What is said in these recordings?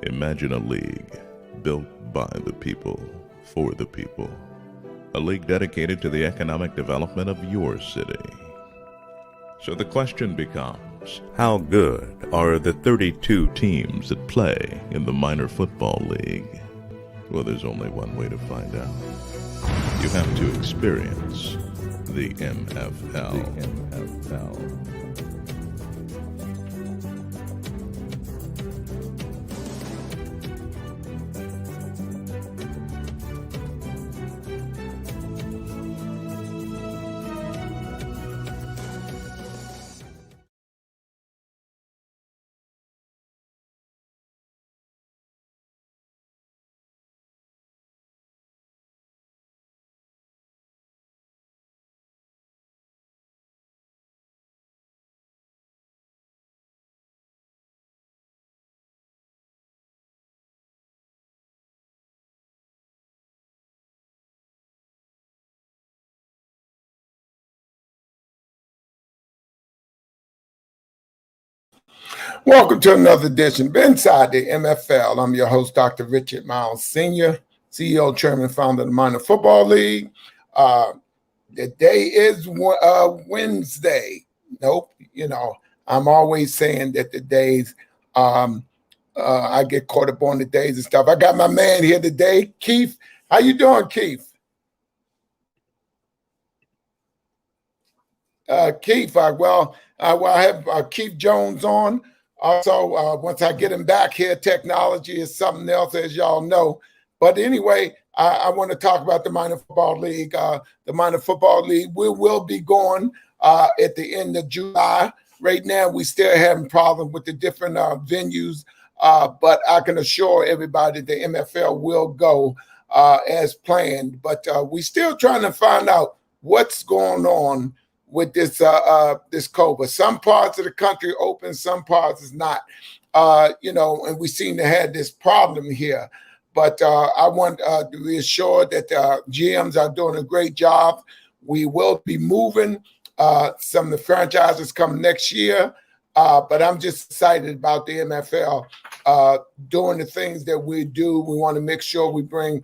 Imagine a league built by the people, for the people. A league dedicated to the economic development of your city. So the question becomes, how good are the 32 teams that play in the minor football league? Well, there's only one way to find out. You have to experience the MFL. Welcome to another edition of Inside the MFL. I'm your host, Dr. Richard Myles Sr., CEO, Chairman, Founder of the Minor Football League. The day is Wednesday. Nope, I'm always saying that the days, I get caught up on the days and stuff. I got my man here today, Keith. How you doing, Keith? Keith, I have Keith Jones on. Also, once I get him back here, technology is something else, as y'all know. But anyway, I want to talk about the Minor Football League. The Minor Football League, we will be going at the end of July. Right now, we still having problems with the different venues, but I can assure everybody the MFL will go as planned. But we're still trying to find out what's going on with this COVID. Some parts of the country open, some parts is not. And we seem to have this problem here. But I want to reassure that GMs are doing a great job. We will be moving some of the franchises come next year. But I'm just excited about the MFL doing the things that we do. We want to make sure we bring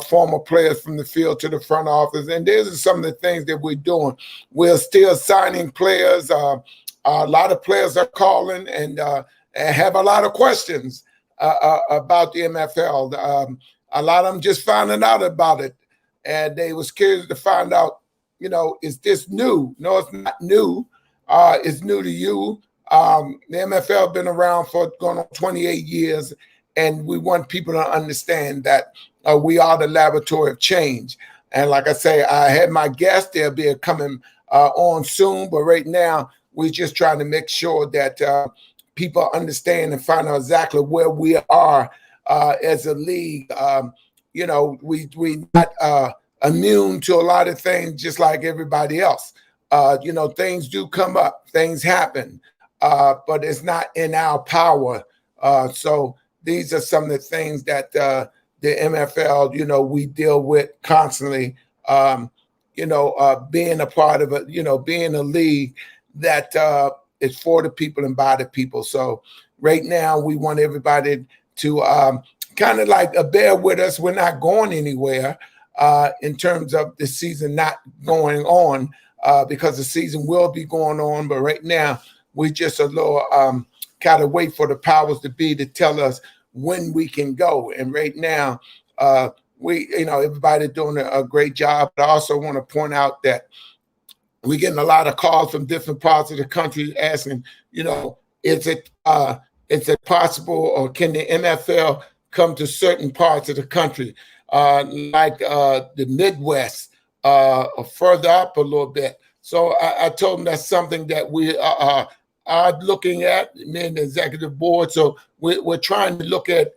former players from the field to the front office. And these are some of the things that we're doing. We're still signing players. A lot of players are calling and have a lot of questions about the MFL. A lot of them just finding out about it. And they was curious to find out, is this new? No, it's not new. It's new to you. The MFL been around for going on 28 years. And we want people to understand that we are the laboratory of change. And like I say, I had my guest, they'll be coming on soon. But right now, we're just trying to make sure that people understand and find out exactly where we are as a league. We not immune to a lot of things just like everybody else. Things do come up, things happen, but it's not in our power. So these are some of the things that the MFL, we deal with constantly, being a part of it, being a league that is for the people and by the people. So right now we want everybody to kind of like bear with us. We're not going anywhere in terms of the season not going on because the season will be going on. But right now we just a little kind of wait for the powers to be to tell us when we can go. And right now, everybody doing a great job. But I also want to point out that we're getting a lot of calls from different parts of the country asking, is it possible or can the NFL come to certain parts of the country, like the Midwest, or further up a little bit? So I told them that's something that we are looking at, me and the executive board. So we're trying to look at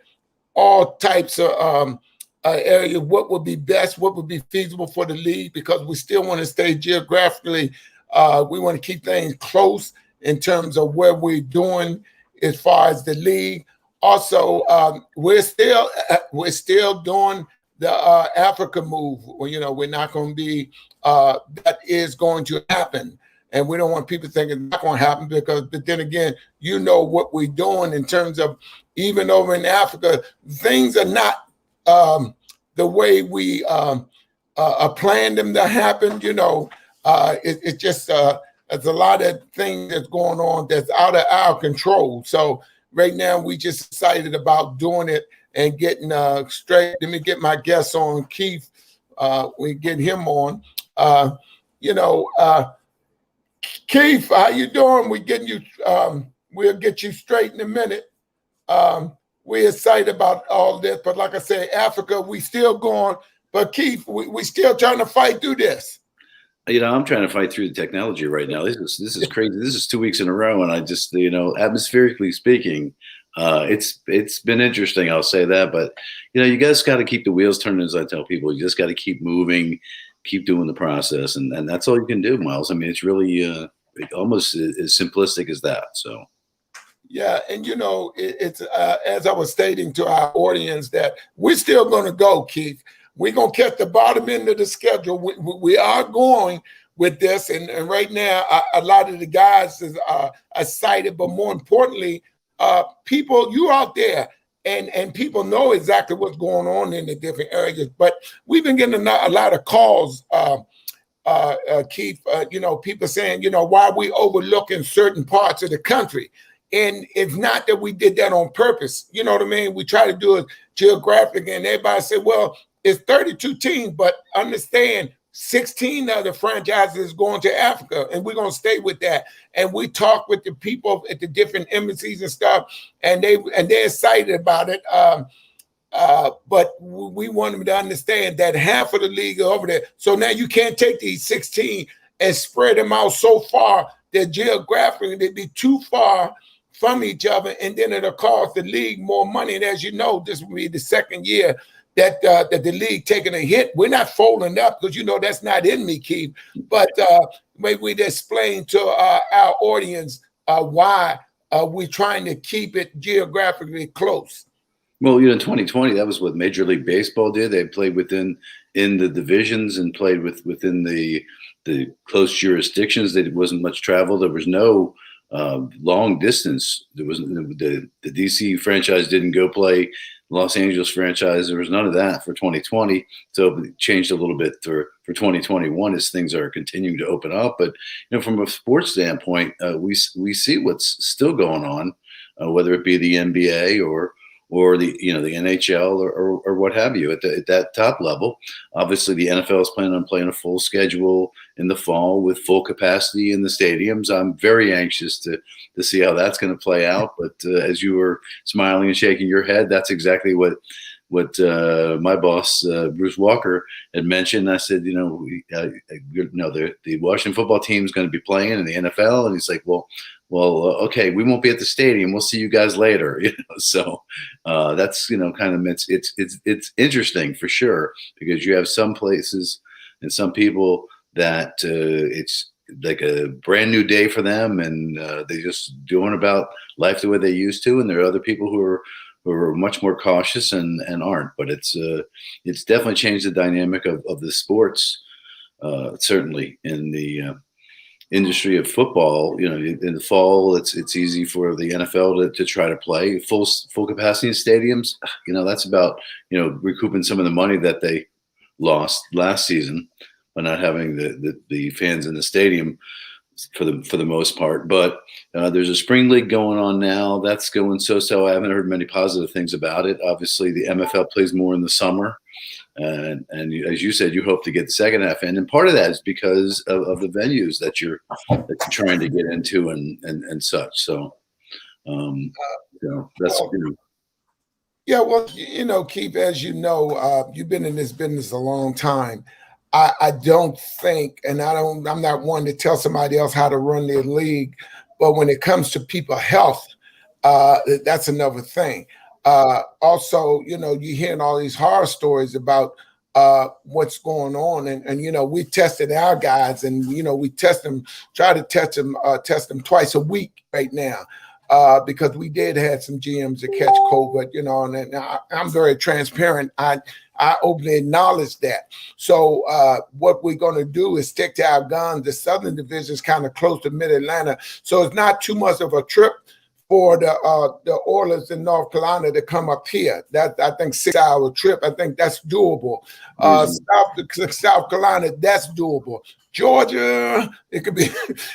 all types of area, what would be best, what would be feasible for the league, because we still want to stay geographically. We want to keep things close in terms of where we're doing as far as the league. Also, we're still doing the Africa move. We're not going to be, that is going to happen. And we don't want people thinking it's not going to happen but then again, you know what we're doing in terms of even over in Africa, things are not the way we planned them to happen. It's just there's a lot of things that's going on that's out of our control. So right now, we just excited about doing it and getting straight. Let me get my guest on, Keith. We get him on. Keith, how you doing? We getting you. We'll get you straight in a minute. We're excited about all this, but like I said, Africa, we still going. But Keith, we still trying to fight through this. I'm trying to fight through the technology right now. This is crazy. This is 2 weeks in a row, and I just, atmospherically speaking, it's been interesting. I'll say that, but you guys got to keep the wheels turning, as I tell people. You just got to keep moving, keep doing the process, and that's all you can do, Myles. I mean, it's really almost as simplistic as that. So. Yeah, and it's as I was stating to our audience that we're still going to go, Keith. We're going to catch the bottom end of the schedule. We are going with this, and right now, a lot of the guys are excited, but more importantly, people, you out there, and people know exactly what's going on in the different areas. But we've been getting a lot of calls, Keith, people saying, why are we overlooking certain parts of the country? And it's not that we did that on purpose. You know what I mean? We try to do it geographically, and everybody said, well, it's 32 teams, but understand 16 of the franchises is going to Africa, and we're going to stay with that. And we talk with the people at the different embassies and stuff, and they're excited about it. But we want them to understand that half of the league are over there. So now you can't take these 16 and spread them out so far that geographically they'd be too far from each other, and then it'll cost the league more money. And as you know, this will be the second year that the league taking a hit. We're not folding up because that's not in me, Keith. But maybe we'd explain to our audience why we're trying to keep it geographically close. Well, in 2020, that was what Major League Baseball did. They played in the divisions and played within the close jurisdictions. There wasn't much travel. There was no long distance. There was the DC franchise didn't go play Los Angeles franchise. There was none of that for 2020. So it changed a little bit for 2021 as things are continuing to open up. But from a sports standpoint, we see what's still going on, whether it be the NBA or the the NHL or what have you at that top level. Obviously, the NFL is planning on playing a full schedule in the fall with full capacity in the stadiums. I'm very anxious to see how that's going to play out. But as you were smiling and shaking your head, that's exactly what my boss Bruce Walker had mentioned. I said, the Washington football team is going to be playing in the NFL, and he's like, well, okay, we won't be at the stadium. We'll see you guys later. So that's kind of it's interesting for sure, because you have some places and some people that it's like a brand new day for them, and they just doing about life the way they used to, and there are other people who are much more cautious and aren't. But it's definitely changed the dynamic of the sports, certainly in the industry of football. In the fall, it's easy for the NFL to try to play full capacity in stadiums. That's about recouping some of the money that they lost last season by not having the fans in the stadium for the most part. But there's a spring league going on now. That's going so. I haven't heard many positive things about it. Obviously, the MFL plays more in the summer. And as you said, you hope to get the second half in, and part of that is because of the venues that you're trying to get into and such. So, that's Yeah, well, Keith, as you know, you've been in this business a long time. I don't think, and I'm not one to tell somebody else how to run their league, but when it comes to people health, that's another thing. Also, you're hearing all these horror stories about what's going on, and we tested our guys, and we try to test them twice a week right now. because we did have some GMs that catch COVID, and I'm very transparent. I openly acknowledge that. So what we're going to do is stick to our guns. The Southern Division is kind of close to Mid-Atlanta, so it's not too much of a trip for the Oilers in North Carolina to come up here. That, I think, 6-hour trip. I think that's doable. South Carolina, that's doable. Georgia, it could be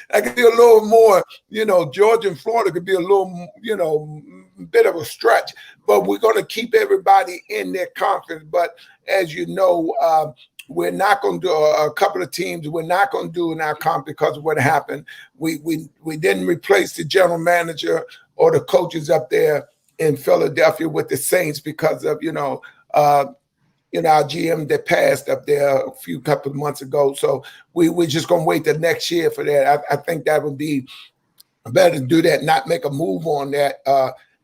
that could be a little more, Georgia and Florida could be a little, bit of a stretch, but we're going to keep everybody in their conference. But as you know, we're not going to do a couple of teams. We're not going to do in our conference because of what happened. We didn't replace the general manager or the coaches up there in Philadelphia with the Saints because of, our GM that passed up there a couple of months ago. So we're just going to wait the next year for that. I think that would be better to do that, not make a move on that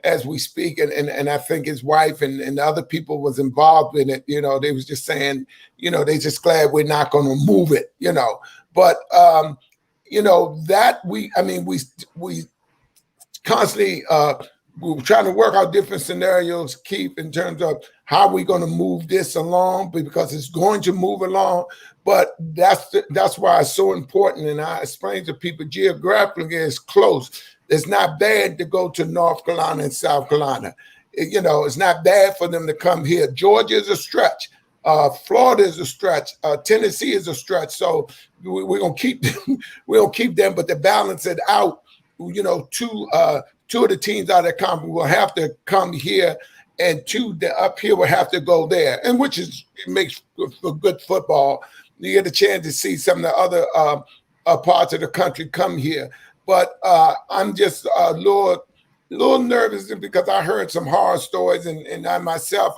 as we speak. And I think his wife and the other people was involved in it. They was just saying, they just glad we're not going to move it, But, that we constantly we're trying to work out different scenarios, Keith, in terms of how we're going to move this along, because it's going to move along. But that's why it's so important. And I explain to people, geographically, it's close. It's not bad to go to North Carolina and South Carolina. It's not bad for them to come here. Georgia is a stretch. Florida is a stretch. Tennessee is a stretch. So we're going to keep them. We'll keep them, but to balance it out, two of the teams out of the conference will have to come here, and two up here will have to go there, and which makes for good football. You get a chance to see some of the other parts of the country come here. But I'm just a little nervous because I heard some horror stories, and I myself,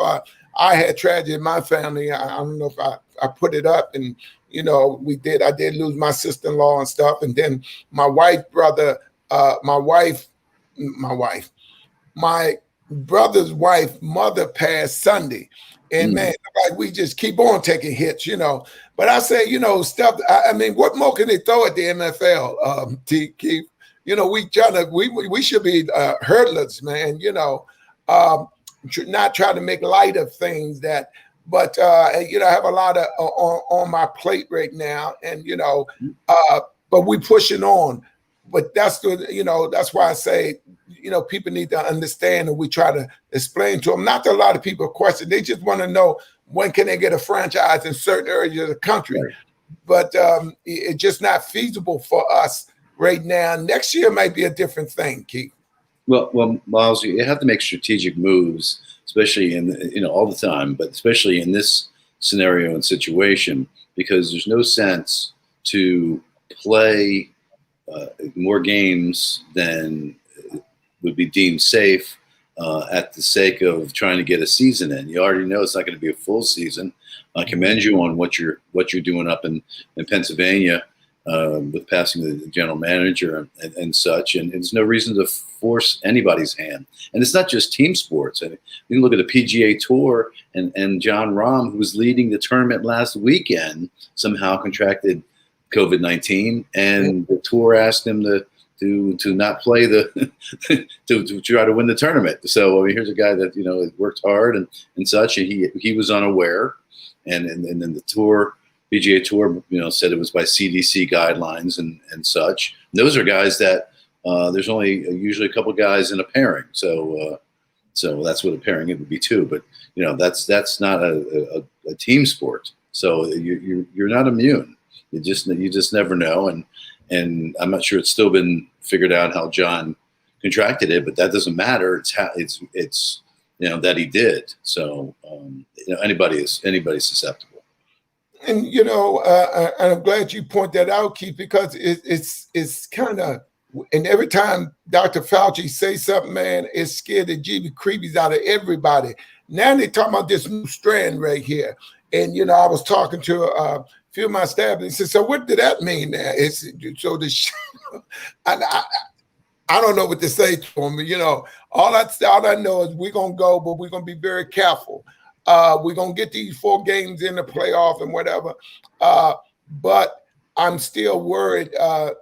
I had tragedy in my family. I don't know if I put it up, and I did lose my sister-in-law and stuff, and then my brother's wife mother passed Sunday, and man, like we just keep on taking hits, But I say, stuff. I mean, what more can they throw at the MFL? Keith, we should be hurdlers, man. Not try to make light of things that. But I have a lot of on my plate right now, and but we pushing on. But that's why I say, people need to understand, and we try to explain to them. Not that a lot of people question; they just want to know when can they get a franchise in certain areas of the country. Right. But it's just not feasible for us right now. Next year might be a different thing, Keith. Well, Myles, you have to make strategic moves, especially in all the time, but especially in this scenario and situation, because there's no sense to play more games than would be deemed safe at the sake of trying to get a season in. You already know it's not going to be a full season. I commend you on what you're doing up in Pennsylvania with passing the general manager and such. And there's no reason to force anybody's hand. And it's not just team sports. I mean, you can look at the PGA Tour and John Rahm, who was leading the tournament last weekend, somehow contracted COVID-19, and the tour asked him to not play to try to win the tournament. So I mean, here's a guy that worked hard and such, and he was unaware, and then the tour, PGA Tour, said it was by CDC guidelines and such. And those are guys that there's only usually a couple guys in a pairing, so that's what a pairing it would be too. But that's not a team sport, so you're not immune. You just never know, and I'm not sure it's still been figured out how John contracted it, but that doesn't matter. It's that he did. So anybody's susceptible. And I'm glad you point that out, Keith, because it's kind of, and every time Dr. Fauci says something, man, it's scared the jeebie creepies out of everybody. Now they're talking about this new strand right here, and I was talking to few of my staff, and he said, "So what did that mean?" Now it's so I don't know what to say to him. All I know is we're gonna go, but we're gonna be very careful. We're gonna get these 4 games in the playoff and whatever. But I'm still worried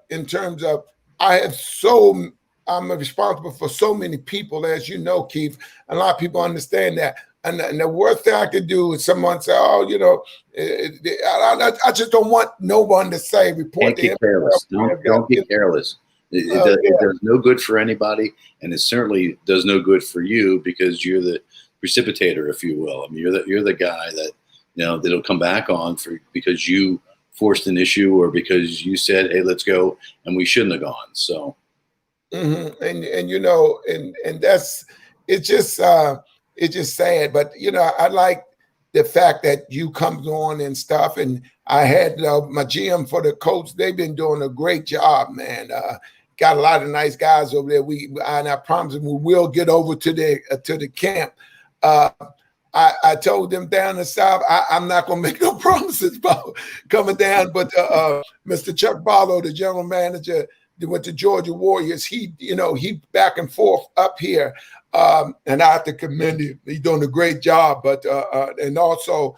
in terms of I have so I'm responsible for so many people, as you know, Keith. A lot of people understand that. And the worst thing I could do is someone say, "Oh, you know," I just don't want no one to say report Can't get careless. Don't get careless. It does no good for anybody, and it certainly does no good for you because you're the precipitator, if you will. I mean, you're the guy that that'll come back on because you forced an issue or because you said, "Hey, let's go," and we shouldn't have gone. So, and that's it's just sad. But I like the fact that you come on and stuff. And I had my GM for the Colts. They've been doing a great job, man. Got a lot of nice guys over there. And I promise them we will get over to the camp. I told them down the south, I'm not going to make no promises about coming down. But Mr. Chuck Barlow, the general manager, went to Georgia Warriors. He back and forth up here. And I have to commend him. He's doing a great job. But and also,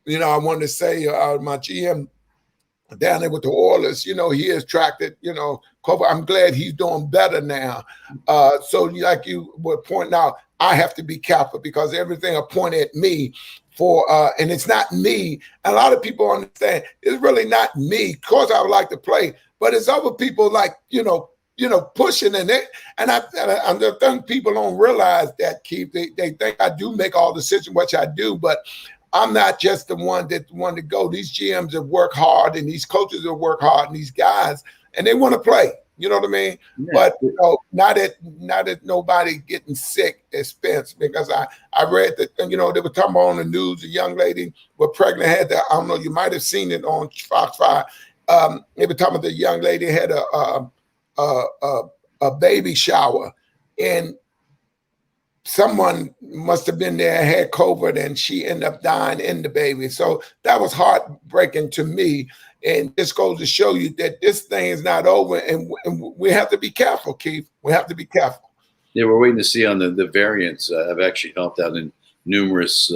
I wanted to say my GM down there with the Oilers, he has attracted, I'm glad he's doing better now. So like you were pointing out, I have to be careful because everything are pointed at me for, and it's not me. And a lot of people understand it's really not me. Of course, I would like to play, but it's other people like, pushing and it. And I think people don't realize that, Keith. They think I do make all decisions, which I do, but I'm not just the one that want to go. These GMs have worked hard, and these coaches have worked hard, and these guys, and they want to play. You know what I mean? Yeah. But not at nobody getting sick at Spence, because I read that they were talking about on the news a young lady was pregnant, had that. I don't know, you might have seen it on Fox 5. They were talking about the young lady had a baby shower, and someone must have been there, had COVID, and she ended up dying in the baby. So that was heartbreaking to me. And this goes to show you that this thing is not over, and we have to be careful, Keith. We have to be careful. Yeah, we're waiting to see on the variants. I've actually helped out in numerous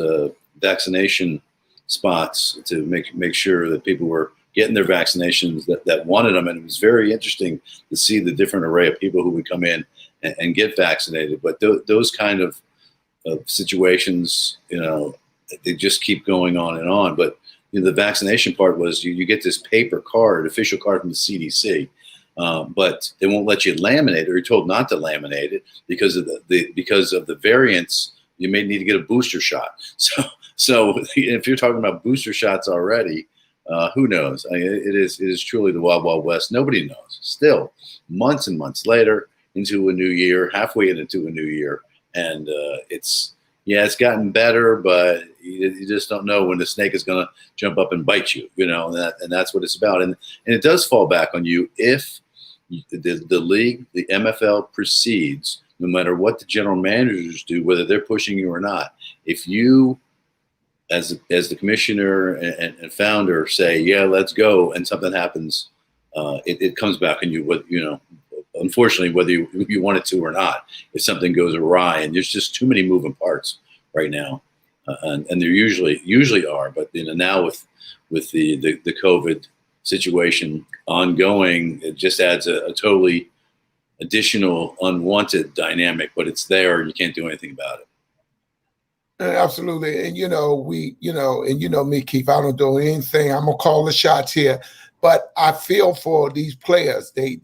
vaccination spots to make sure that people were getting their vaccinations that wanted them. And it was very interesting to see the different array of people who would come in and get vaccinated. But those kind of situations, they just keep going on and on. But the vaccination part was you get this paper card, official card from the CDC, but they won't let you laminate it, or you're told not to laminate it because of the variants. You may need to get a booster shot. So if you're talking about booster shots already, who knows? It is truly the wild, wild west. Nobody knows. Still, months and months later, into a new year, halfway into a new year, and it's gotten better, but you just don't know when the snake is going to jump up and bite you, and that's what it's about. And it does fall back on you if the league, the MFL proceeds, no matter what the general managers do, whether they're pushing you or not. If you, as the commissioner and founder, say, yeah, let's go, and something happens, it comes back on you, unfortunately, whether you want it to or not. If something goes awry, and there's just too many moving parts right now, and there usually are, but now with the COVID situation ongoing, it just adds a totally additional unwanted dynamic. But it's there, and you can't do anything about it. Absolutely. And me, Keith, I don't do anything. I'm gonna call the shots here. But I feel for these players. They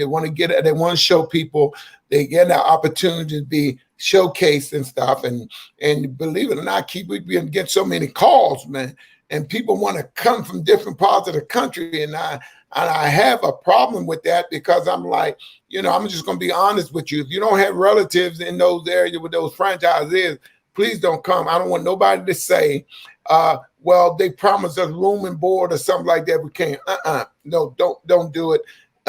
want to get it. They want to show people. They get an opportunity to be showcased and stuff. And believe it or not, Keith, we get so many calls, man. And people want to come from different parts of the country. And I have a problem with that, because I'm like, I'm just going to be honest with you. If you don't have relatives in those areas where those franchises, please don't come. I don't want nobody to say, well, they promised us room and board or something like that. We can't. No, don't do it.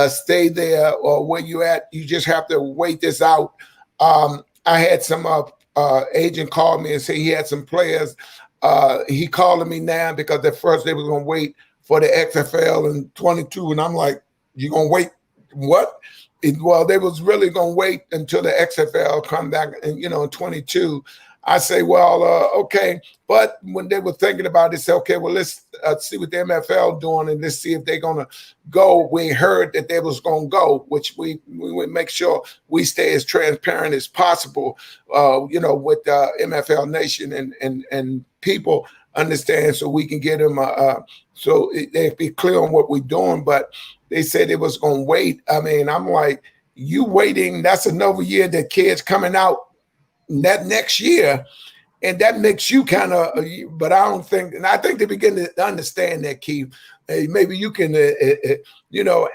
Stay there or where you at. You just have to wait this out. I had some agent call me and say he had some players. He calling me now because at first they were going to wait for the XFL in 22. And I'm like, you going to wait? What? Well, they was really going to wait until the XFL come back in 22. I say, well, okay. But when they were thinking about it, they said, okay, well, let's see what the MFL doing, and let's see if they're going to go. We heard that they was going to go, which we make sure we stay as transparent as possible, with MFL Nation and people understand, so we can get them, so they be clear on what we're doing. But they said it was going to wait. I mean, I'm like, you waiting, that's another year that kids coming out that next year, and that makes you kind of, but I don't think, and I think they begin to understand that, Keith. Maybe you can,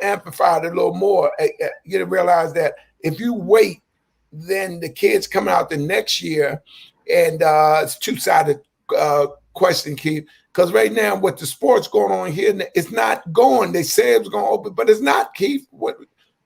amplify it a little more. You realize that if you wait, then the kids come out the next year, and it's two-sided question, Keith. Because right now, with the sports going on here, it's not going. They say it's going to open, but it's not, Keith.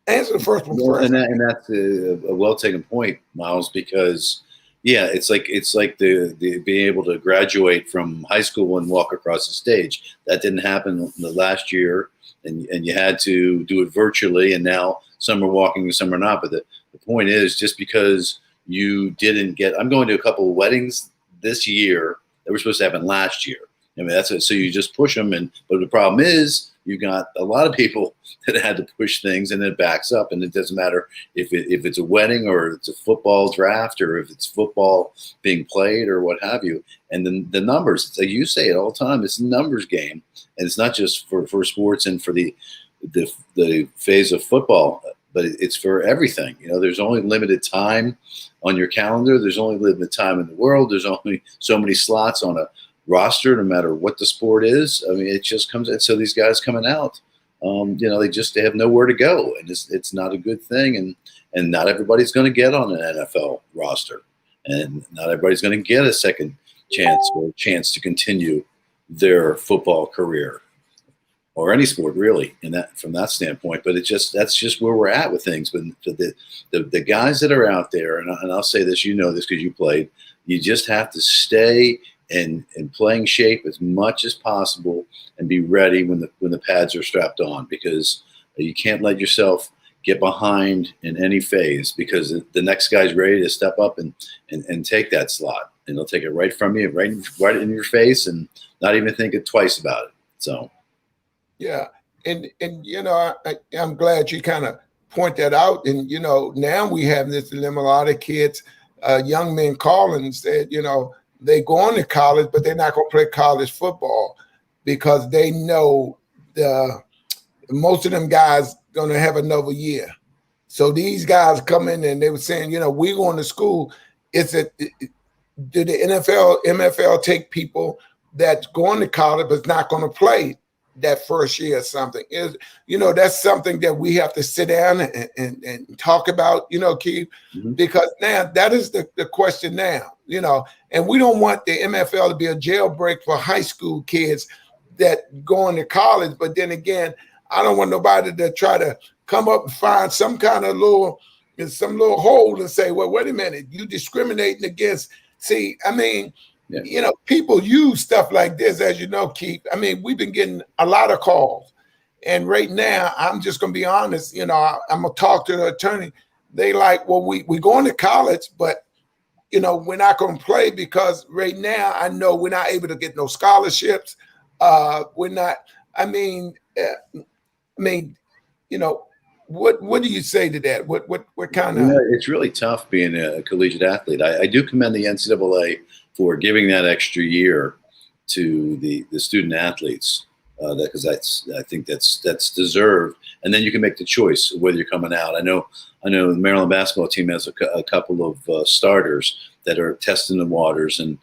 Answer the first one first. And that's a well taken point, Myles, because it's like the being able to graduate from high school and walk across the stage. That didn't happen the last year, and you had to do it virtually, and now some are walking and some are not. But the point is, just because you didn't get, I'm going to a couple of weddings this year that were supposed to happen last year. I mean, that's it. So you just push them, but the problem is, you got a lot of people that had to push things, and it backs up. And it doesn't matter if it's a wedding or it's a football draft or if it's football being played or what have you. And then the numbers, it's like you say it all the time, it's a numbers game. And it's not just for sports and for the phase of football, but it's for everything. There's only limited time on your calendar. There's only limited time in the world. There's only so many slots on a roster, no matter what the sport is. I mean, it just comes. And so these guys coming out, they have nowhere to go, and it's not a good thing. And not everybody's going to get on an NFL roster, and not everybody's going to get a second chance or a chance to continue their football career or any sport really from that standpoint. But that's just where we're at with things. But the guys that are out there, and I'll say this, this because you played, you just have to stay in playing shape as much as possible and be ready when the pads are strapped on, because you can't let yourself get behind in any phase, because the next guy's ready to step up and take that slot, and they'll take it right from you, right in your face, and not even think it twice about it. So, yeah, and I'm glad you kind of point that out. And now we have this dilemma. A lot of kids, young men calling and said, they go on to college, but they're not going to play college football because they know most of them guys going to have another year. So these guys come in and they were saying, we going to school. Did the MFL take people that's going to college but not going to play that first year or something? That's something that we have to sit down and talk about, Keith, mm-hmm. Because now that is the question now, and we don't want the MFL to be a jailbreak for high school kids that going to college. But then again, I don't want nobody to try to come up and find some kind of little hole and say, well, wait a minute, you discriminating against. See, I mean, yeah. People use stuff like this, as you know, Keith. I mean, we've been getting a lot of calls. And right now, I'm just going to be honest, I'm going to talk to the attorney. They like, well, we going to college, but, we're not going to play because right now I know we're not able to get no scholarships. We're not, what do you say to that? What kind of? It's really tough being a collegiate athlete. I do commend the NCAA for giving that extra year to the student athletes, because I think that's deserved. And then you can make the choice of whether you're coming out. I know the Maryland basketball team has a couple of starters that are testing the waters and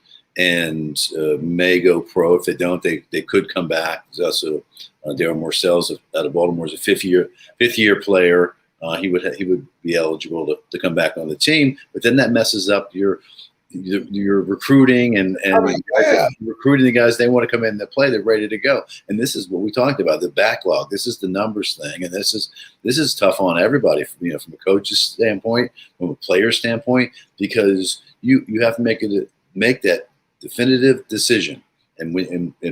may go pro. If they don't, they could come back. There's also Darren Morsells out of Baltimore is a fifth year player. He would be eligible to come back on the team, but then that messes up your recruiting and recruiting the guys. They want to come in and play. They're ready to go. And this is what we talked about, the backlog. This is the numbers thing. And this is tough on everybody, from a coach's standpoint, from a player standpoint, because you have to make that definitive decision. And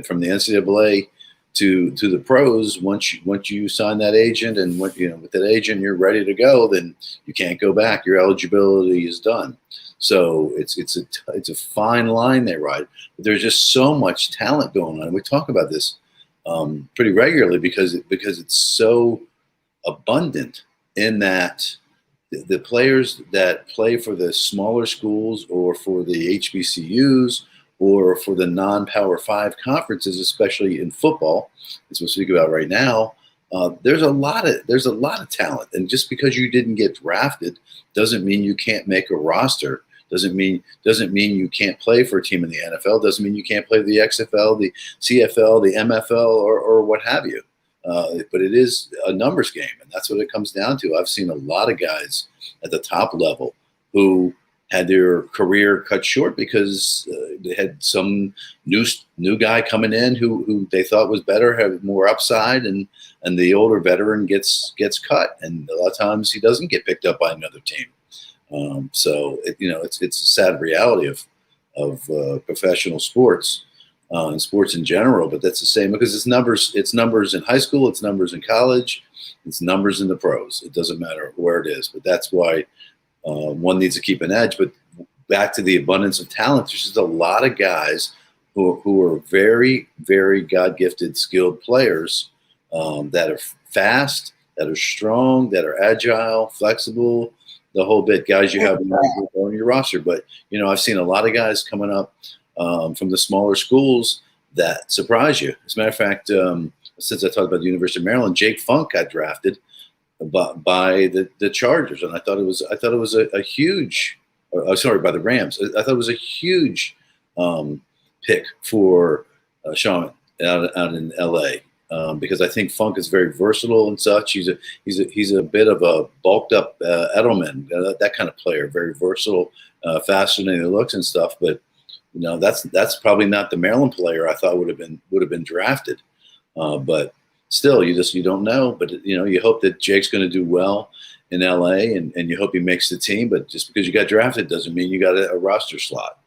from the NCAA to the pros. Once you sign that agent, and with that agent you're ready to go, then you can't go back. Your eligibility is done. So it's a fine line they ride. But there's just so much talent going on. We talk about this pretty regularly because it's so abundant in that the players that play for the smaller schools or for the HBCUs or for the non-Power 5 conferences, especially in football, as we'll speak about right now, there's a lot of talent. And just because you didn't get drafted doesn't mean you can't make a roster. Doesn't mean you can't play for a team in the NFL. Doesn't mean you can't play the XFL, the CFL, the MFL, or what have you. But it is a numbers game, and that's what it comes down to. I've seen a lot of guys at the top level who had their career cut short because they had some new guy coming in who they thought was better, had more upside, and the older veteran gets cut, and a lot of times he doesn't get picked up by another team. So it's a sad reality of professional sports. And sports in general, but that's the same because it's numbers in high school, it's numbers in college, it's numbers in the pros. It doesn't matter where it is, but that's why one needs to keep an edge. But back to the abundance of talent, there's just a lot of guys who are very, very God-gifted, skilled players that are fast, that are strong, that are agile, flexible, the whole bit. Guys you have on your roster. But I've seen a lot of guys coming up from the smaller schools that surprise you. As a matter of fact, since I talked about the University of Maryland, Jake Funk got drafted by the Chargers, and I thought it was a huge. Sorry, by the Rams. I thought it was a huge pick for Sean out in LA because I think Funk is very versatile and such. He's a bit of a bulked up Edelman, that kind of player, very versatile, faster than he looks and stuff, but. That's probably not the Maryland player I thought would have been drafted, but still, you don't know. But you hope that Jake's going to do well in LA, and you hope he makes the team. But just because you got drafted doesn't mean you got a roster slot.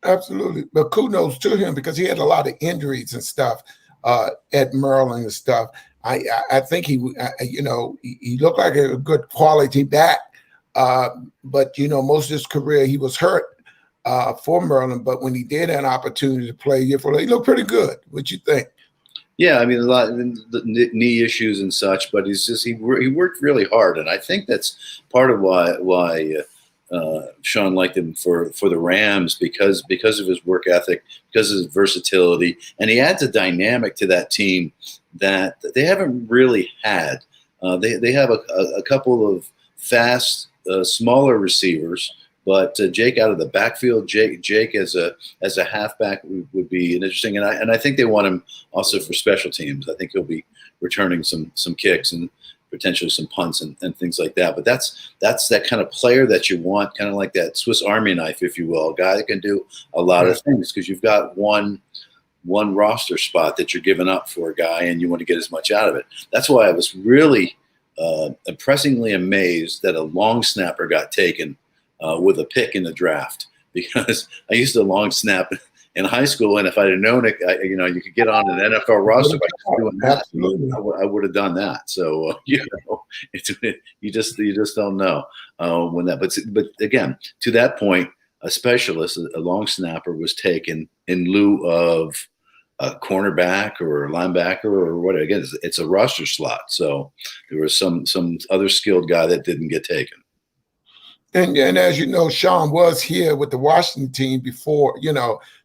Absolutely, but kudos to him because he had a lot of injuries and stuff at Maryland and stuff. I think he looked like a good quality back, but most of his career he was hurt. For Maryland, but when he did have an opportunity to play a year for, he looked pretty good. What you think? Yeah, I mean, a lot of the knee issues and such, but he worked really hard, and I think that's part of why Sean liked him for the Rams because of his work ethic, because of his versatility, and he adds a dynamic to that team that they haven't really had. They have a couple of fast, smaller receivers. But Jake out of the backfield, Jake as a halfback would be interesting, and I think they want him also for special teams. I think he'll be returning some kicks and potentially some punts and things like that. But that's that kind of player that you want, kind of like that Swiss Army knife, if you will, a guy that can do a lot of things because you've got one roster spot that you're giving up for a guy, and you want to get as much out of it. That's why I was really impressingly amazed that a long snapper got taken. With a pick in the draft because I used to long snap in high school, and if I'd have known it, you could get on an NFL roster by just doing that. I would have done that. So you just don't know when that. But again, to that point, a specialist, a long snapper, was taken in lieu of a cornerback or a linebacker or what. Again, it's a roster slot. So there was some other skilled guy that didn't get taken. And as you know, Sean was here with the Washington team before,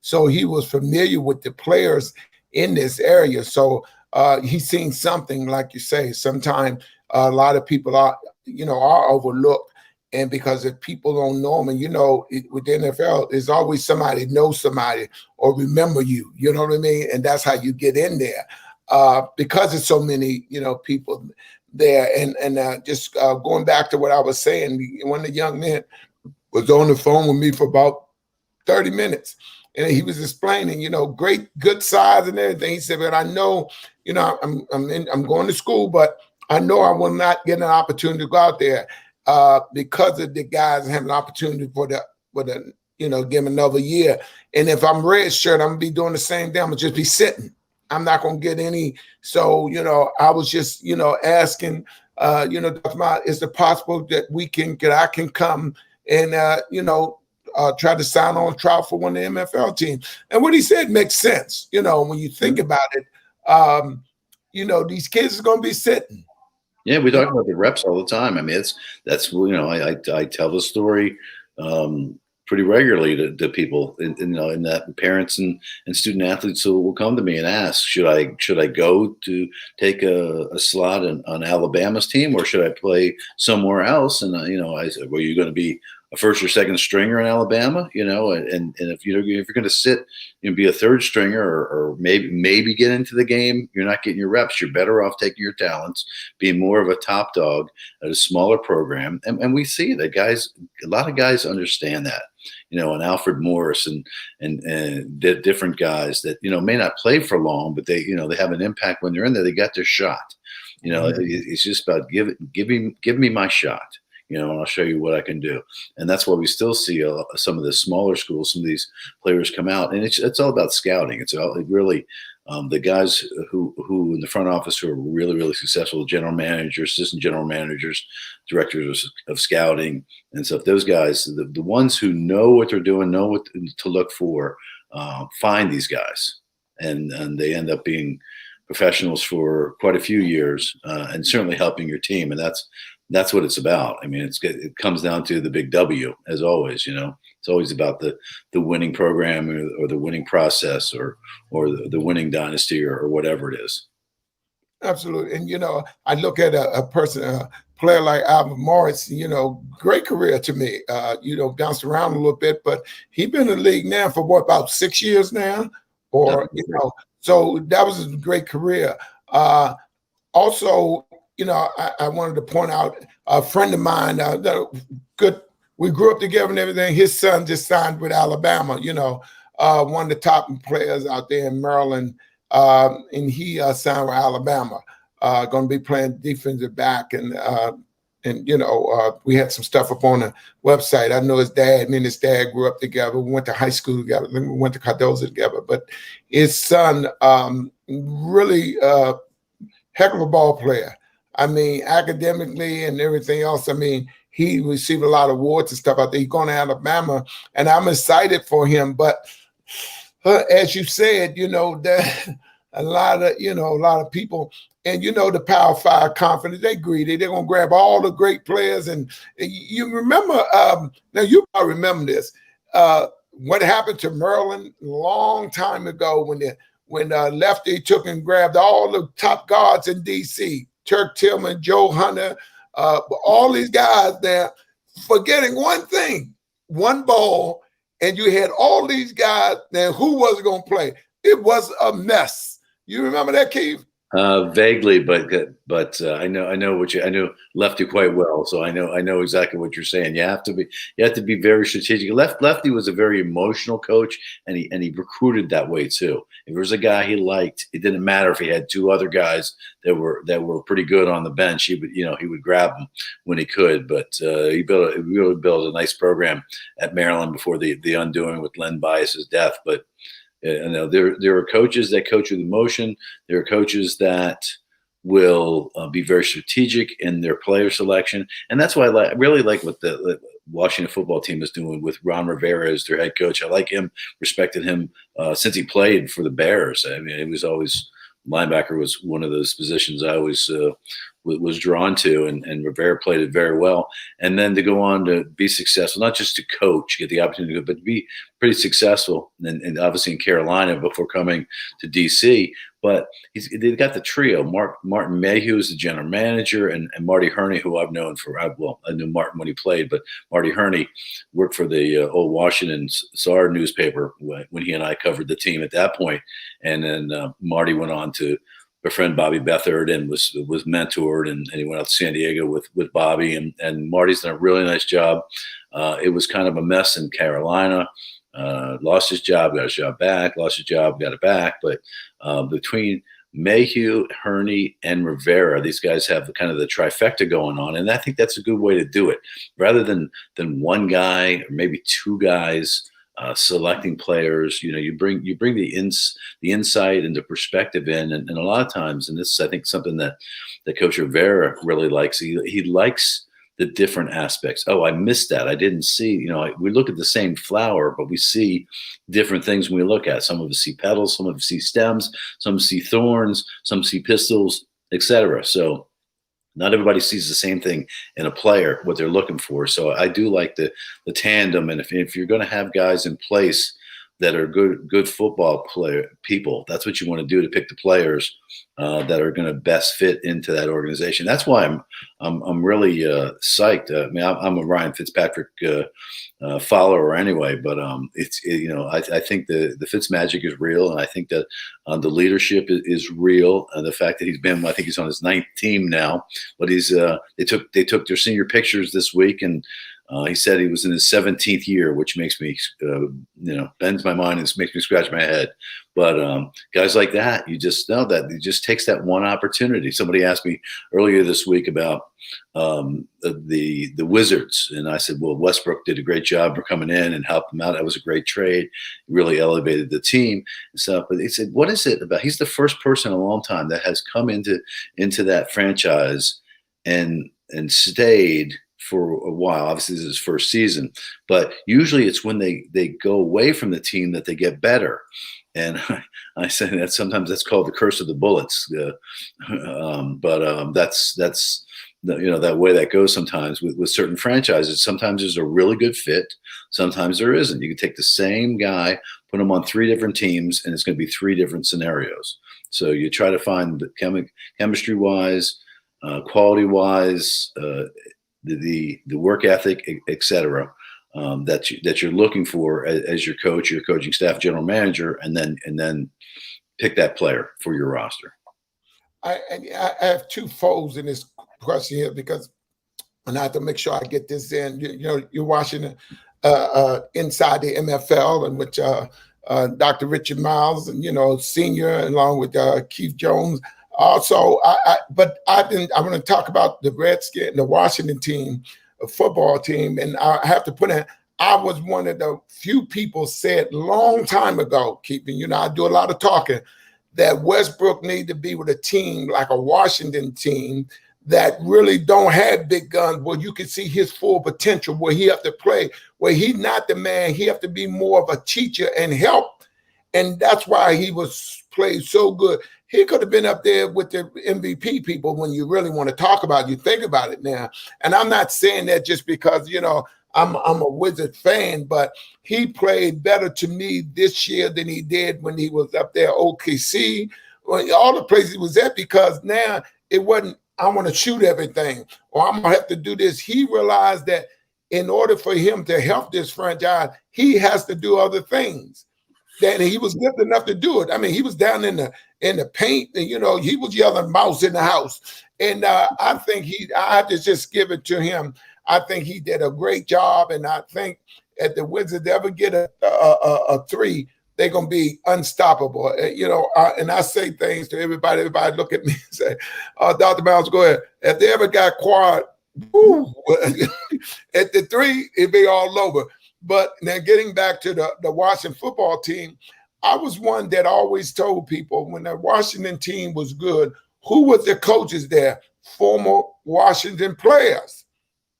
so he was familiar with the players in this area. So he's seen something, like you say. Sometimes a lot of people are overlooked, and because if people don't know them, and with the NFL, there's always somebody knows somebody or remember you. You know what I mean? And that's how you get in there because there's so many, people there. And just going back to what I was saying, one of the young men was on the phone with me for about 30 minutes. And he was explaining, great, good size and everything. He said, but I know, I'm going to school, but I know I will not get an opportunity to go out there because of the guys having an opportunity for the give him another year. And if I'm red shirt, I'm gonna be doing the same thing. I'm gonna just be sitting. I'm not going to get any. So, I was just, asking, Dr. Myles, is it possible that I can come and, try to sign on trial for one of the MFL teams? And what he said makes sense. When you think about it, these kids are going to be sitting. Yeah, we talk about the reps all the time. I mean, I tell the story pretty regularly to people, in that parents and student athletes will come to me and ask, should I go to take a slot on Alabama's team, or should I play somewhere else? And I said, well, you're going to be a first or second stringer in Alabama, and if you're going to sit and be a third stringer, or maybe get into the game, you're not getting your reps. You're better off taking your talents, being more of a top dog at a smaller program. And we see that a lot of guys understand that, and Alfred Morris and different guys that, may not play for long, but they have an impact when they're in there. They got their shot. It's just about give me my shot. And I'll show you what I can do. And that's why we still see some of the smaller schools, some of these players come out. And it's all about scouting. It's really the guys who in the front office who are really, really successful, general managers, assistant general managers, directors of scouting. And so if those guys, the ones who know what they're doing, know what to look for, find these guys. And they end up being professionals for quite a few years, and certainly helping your team. And that's what it's about. I mean, it comes down to the big W, as always. It's always about the winning program, or the winning process, or the winning dynasty, or whatever it is. Absolutely. And I look at a player like Alfred Morris. Great career to me. Bounced around a little bit, but he's been in the league now for about 6 years now, or so that was a great career. Also, I wanted to point out a friend of mine, we grew up together and everything. His son just signed with Alabama, one of the top players out there in Maryland. And he signed with Alabama, going to be playing defensive back. And we had some stuff up on the website. I know his dad, me and his dad grew up together. We went to high school together. Then we went to Cardozo together. But his son, really heck of a ball player. I mean, academically and everything else. I mean, he received a lot of awards and stuff out there. He's going to Alabama, and I'm excited for him. But as you said, that a lot of people, and the Power 5 conference, they greedy. They're going to grab all the great players. And you remember, now you probably remember this, what happened to Maryland a long time ago when Lefty took and grabbed all the top guards in D.C., Turk Tillman, Joe Hunter, all these guys there, forgetting one thing, one ball, and you had all these guys. Now, who was going to play? It was a mess. You remember that, Keith? Vaguely, but I know Lefty quite well, so I know exactly what you're saying. You have to be very strategic. Lefty was a very emotional coach, and he recruited that way too. If there was a guy he liked, it didn't matter if he had two other guys that were pretty good on the bench. He would grab them when he could. But he really built a nice program at Maryland before the undoing with Len Bias's death. But there are coaches that coach with emotion. There are coaches that will be very strategic in their player selection, and that's why I really like what the Washington football team is doing with Ron Rivera as their head coach. I like him, respected him since he played for the Bears. I mean, it was always linebacker was one of those positions I always was drawn to, and Rivera played it very well. And then to go on to be successful, not just to coach, get the opportunity, but to be pretty successful, and obviously in Carolina before coming to DC. But they've got the trio. Martin Mayhew is the general manager, and Marty Herney, who I've known I knew Martin when he played, but Marty Herney worked for the old Washington SAR newspaper when he and I covered the team at that point. And then Marty went on to befriend Bobby Beathard and was mentored, and he went out to San Diego with Bobby, and Marty's done a really nice job. It was kind of a mess in Carolina. Lost his job, got his job back, lost his job, got it back. But between Mayhew, Herney, and Rivera, these guys have kind of the trifecta going on. And I think that's a good way to do it. Rather than one guy or maybe two guys selecting players. You bring the insight and the perspective in, and a lot of times, and this is, I think, something that Coach Rivera really likes. He likes the different aspects. Oh, I missed that. I didn't see. We look at the same flower, but we see different things when we look at it. Some of us see petals, some of us see stems, some see thorns, some see pistils, etc. So not everybody sees the same thing in a player, what they're looking for. So I do like the tandem. And if you're going to have guys in place that are good football people, that's what you want to do, to pick the players that are going to best fit into that organization. That's why I'm really psyched. I mean, I'm a Ryan Fitzpatrick follower anyway, but I think the Fitz magic is real, and I think that the leadership is real, and the fact that I think he's on his 9th team now, but they took their senior pictures this week, and he said he was in his 17th year, which makes me, bends my mind and makes me scratch my head. But guys like that, you just know that it just takes that one opportunity. Somebody asked me earlier this week about the Wizards, and I said, well, Westbrook did a great job for coming in and helped them out. That was a great trade. It really elevated the team and stuff. But they said, what is it about? He's the first person in a long time that has come into that franchise and stayed for a while. Obviously, this is his first season, but usually it's when they go away from the team that they get better. And I say that sometimes that's called the curse of the bullets. But that's that way that goes sometimes with certain franchises. Sometimes there's a really good fit. Sometimes there isn't. You can take the same guy, put him on 3 different teams, and it's going to be 3 different scenarios. So you try to find the chemistry wise, quality wise, the work ethic, etc. That you're looking for as your coach, your coaching staff, general manager, and then pick that player for your roster. I have 2 folds in this question here, because, and I have to make sure I get this in. You're watching inside the MFL, in which Dr. Richard Myles and Sr. along with Keith Jones. Also, I want to talk about the Redskins, the Washington team, a football team, and I have to put in. I was one of the few people said long time ago, keeping, I do a lot of talking, that Westbrook need to be with a team like a Washington team that really don't have big guns, where you can see his full potential, where he have to play, where he's not the man, he have to be more of a teacher and help. And that's why he was played so good. He could have been up there with the MVP people when you really want to talk about it. You think about it now. And I'm not saying that just because, I'm a Wizard fan, but he played better to me this year than he did when he was up there, OKC, all the places he was at, because now it wasn't, I want to shoot everything, or I'm going to have to do this. He realized that in order for him to help this franchise, he has to do other things. Then he was good enough to do it. I mean, he was down in the paint, and he was yelling mouse in the house. And I think I have to just give it to him. I think he did a great job, and I think if the Wizards ever get a 3, they're gonna be unstoppable. And I say things to everybody. Everybody look at me and say, "Dr. Myles, go ahead." If they ever got quiet, at the 3, it'd be all over. But now, getting back to the Washington football team, I was one that always told people when the Washington team was good, who was the coaches there? Former Washington players.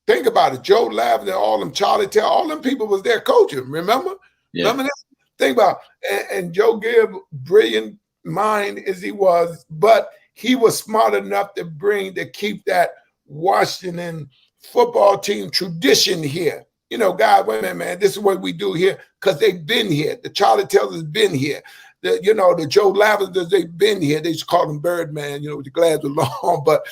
Think about it. Joe Lavender, all them, Charlie Taylor, all them people was there coaching. Remember? Yeah. Remember that? Think about it. And Joe Gibb, brilliant mind as he was, but he was smart enough to keep that Washington football team tradition here. God, wait a minute, man, this is what we do here, because they've been here. The Charlie Taylor's been here. The Joe Lavenders, they've been here. They just call them Birdman, with the glass was long. But,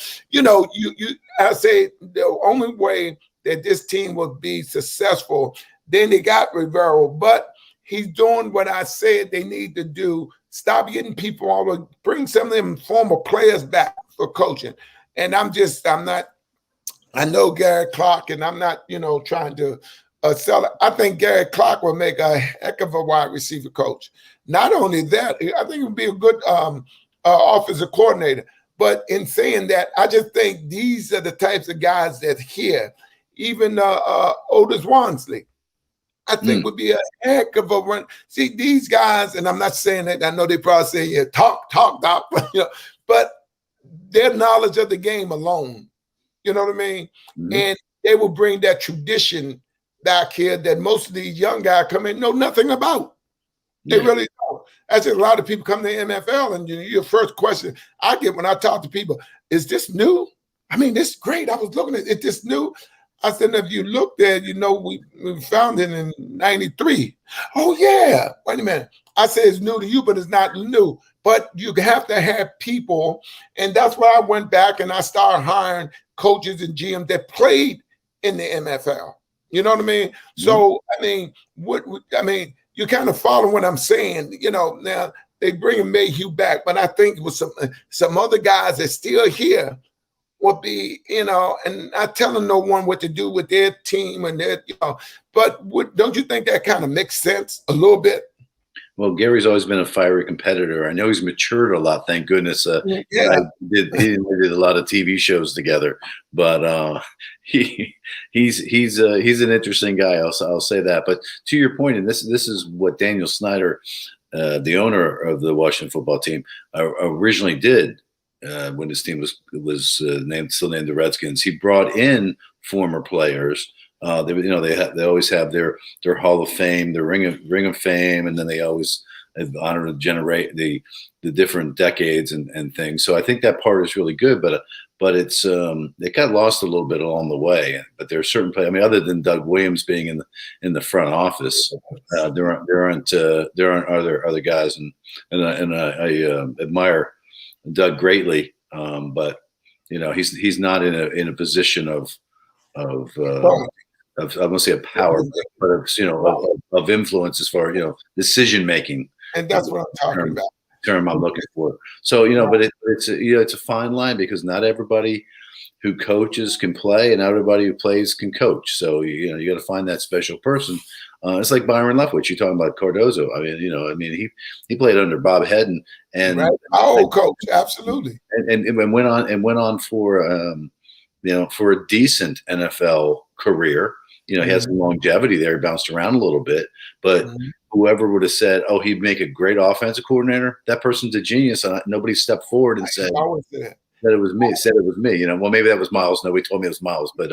I say the only way that this team would be successful, then they got Rivera, but he's doing what I said they need to do. Stop getting people over, bring some of them former players back for coaching. And I know Gary Clark, and I'm not, trying to sell it. I think Gary Clark will make a heck of a wide receiver coach. Not only that, I think he would be a good offensive coordinator. But in saying that, I just think these are the types of guys that here, even Otis Wansley. I think would be a heck of a run. See, these guys, and I'm not saying that, I know they probably say, yeah, talk, doc, but their knowledge of the game alone, you know what I mean? And they will bring that tradition back here that most of these young guys come in know nothing about. They really don't. As a lot of people come to the MFL, and your first question I get when I talk to people, is this new? I mean, this is great. I was looking at it, this new? I said, if you look there, we found it in 93. Oh, yeah. Wait a minute. I said it's new to you, but it's not new. But you have to have people. And that's why I went back and I started hiring coaches and GMs that played in the MFL. You know what I mean? So, I mean, you kind of follow what I'm saying. Now they bring Mayhew back, but I think with some other guys that's still here would be, and not telling no one what to do with their team and their, but don't you think that kind of makes sense a little bit? Well, Gary's always been a fiery competitor. I know he's matured a lot, thank goodness. He did a lot of TV shows together, but he's an interesting guy. I'll say that. But to your point, and this is what Daniel Snyder, the owner of the Washington football team, originally did when his team was still named the Redskins. He brought in former players. They always have their Hall of Fame, their Ring of Fame, and then they always honor to generate the different decades and things. So I think that part is really good, but it's it got lost a little bit along the way. But there are certain players. I mean, other than Doug Williams being in the front office, there aren't other guys, and I admire Doug greatly, but he's not in a position of I won't say a power, but of influence as far as decision making. And that's what I'm talking about. Term I'm looking for. So but it's a fine line, because not everybody who coaches can play, and not everybody who plays can coach. So you got to find that special person. It's like Byron Leftwich. You're talking about Cardozo. I mean, he played under Bob Hedden, and right. Our old coach, absolutely, and went on for for a decent NFL career. He has some longevity there. He bounced around a little bit, but whoever would have said, "Oh, he'd make a great offensive coordinator," that person's a genius. And nobody stepped forward and said that it was me. Said it was me. Well, maybe that was Myles. Nobody told me it was Myles, but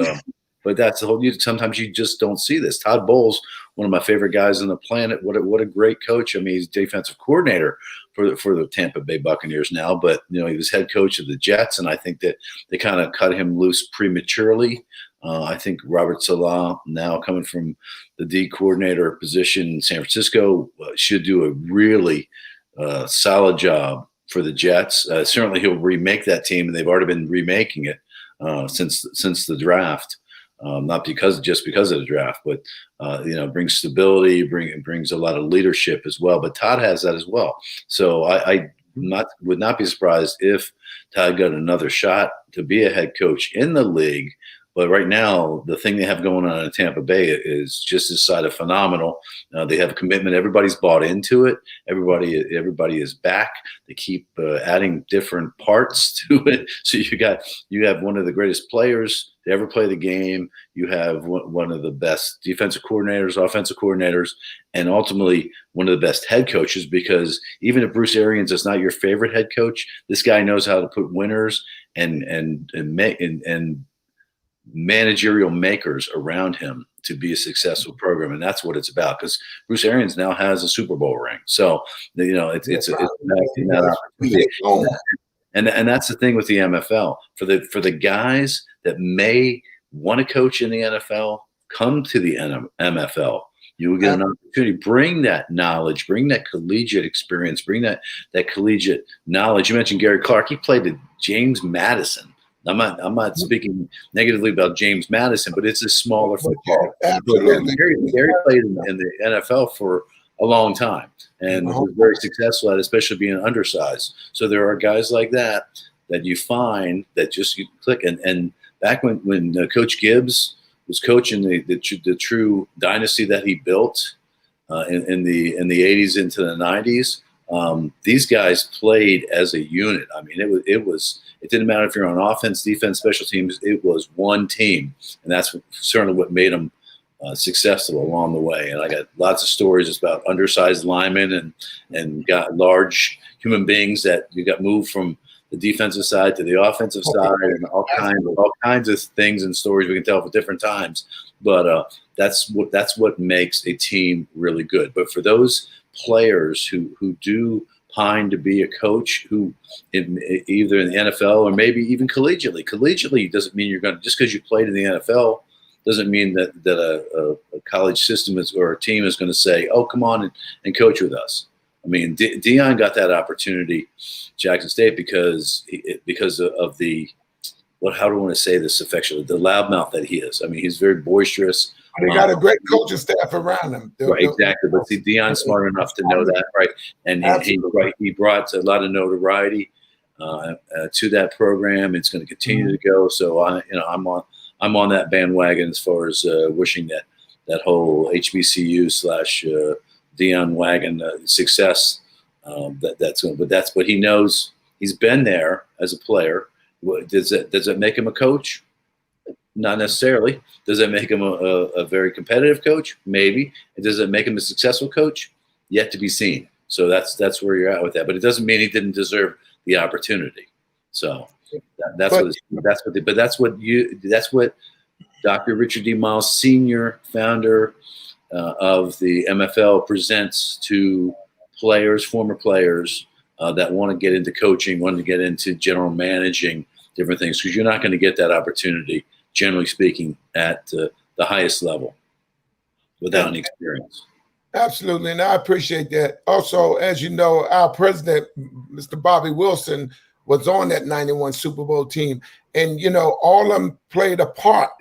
that's the whole. Sometimes you just don't see this. Todd Bowles, one of my favorite guys on the planet. What a great coach. I mean, he's defensive coordinator for the Tampa Bay Buccaneers now, but he was head coach of the Jets, and I think that they kind of cut him loose prematurely. I think Robert Saleh, now coming from the D coordinator position in San Francisco, should do a really solid job for the Jets. Certainly, he'll remake that team, and they've already been remaking it since the draft. Not because of the draft, but brings stability, brings a lot of leadership as well. But Todd has that as well. So I would not be surprised if Todd got another shot to be a head coach in the league. But right now, the thing they have going on in Tampa Bay is just this side of phenomenal. They have a commitment. Everybody's bought into it. Everybody is back. They keep adding different parts to it. So you have one of the greatest players to ever play the game. You have one of the best defensive coordinators, offensive coordinators, and ultimately one of the best head coaches. Because even if Bruce Arians is not your favorite head coach, this guy knows how to put winners and managerial makers around him to be a successful program, and that's what it's about. Because Bruce Arians now has a Super Bowl ring, so it's an opportunity. And that's the thing with the MFL. For the guys that may want to coach in the NFL, come to the MFL. You will get an opportunity. Bring that knowledge, bring that collegiate experience, bring that collegiate knowledge. You mentioned Gary Clark. He played at James Madison. I'm not speaking negatively about James Madison, but it's a smaller football. Absolutely. Gary played in the NFL for a long time and was very successful at it, especially being undersized. So there are guys like that you find that just you click. And back when Coach Gibbs was coaching the true dynasty that he built in the 80s into the 90s, these guys played as a unit. I mean, it didn't matter if you're on offense, defense, special teams. It was one team, and that's certainly what made them successful along the way. And I got lots of stories about undersized linemen and got large human beings that you got moved from the defensive side to the offensive side, and all kinds of things and stories we can tell for different times. But that's what makes a team really good. But for those players who do pine to be a coach, who either in the NFL or maybe even collegiately doesn't mean you're going to, just because you played in the NFL doesn't mean that a college system or a team is going to say, oh, come on and coach with us. I mean, Deion got that opportunity, Jackson State, because of the, how do I want to say this affectionately, the loudmouth that he is. I mean, he's very boisterous. They got a great coaching staff around him. Right, exactly. But see, Deion's smart enough to know that, right? And he brought a lot of notoriety to that program. It's going to continue to go. So I'm on that bandwagon as far as wishing that whole HBCU / Deion wagon success. But that's what he knows. He's been there as a player. Does it make him a coach? Not necessarily. Does it make him a very competitive coach? Maybe. Does it make him a successful coach? Yet to be seen. So that's where you're at with that. But it doesn't mean he didn't deserve the opportunity. So that's what Dr. Richard D. Myles Sr., founder of the MFL, presents to former players that want to get into coaching, want to get into general managing different things, because you're not going to get that opportunity, generally speaking, at the highest level without any experience. Absolutely, and I appreciate that. Also, as you know, our president, Mr. Bobby Wilson, was on that 91 Super Bowl team. And, all of them played a part.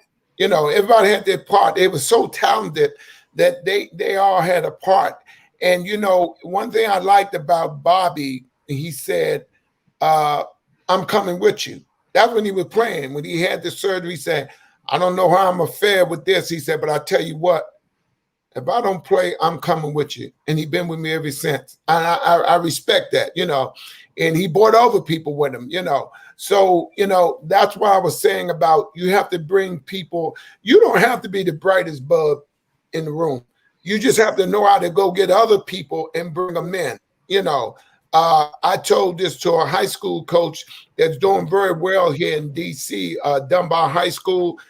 Everybody had their part. They were so talented that they all had a part. And, one thing I liked about Bobby, he said, I'm coming with you. That's when he was playing. When he had the surgery, he said, I don't know how I'm going to fare with this. He said, but I tell you what, if I don't play, I'm coming with you. And he's been with me ever since. And I respect that, and he brought over people with him, So, that's why I was saying about you have to bring people. You don't have to be the brightest bulb in the room. You just have to know how to go get other people and bring them in, I told this to a high school coach that's doing very well here in D.C., Dunbar High School,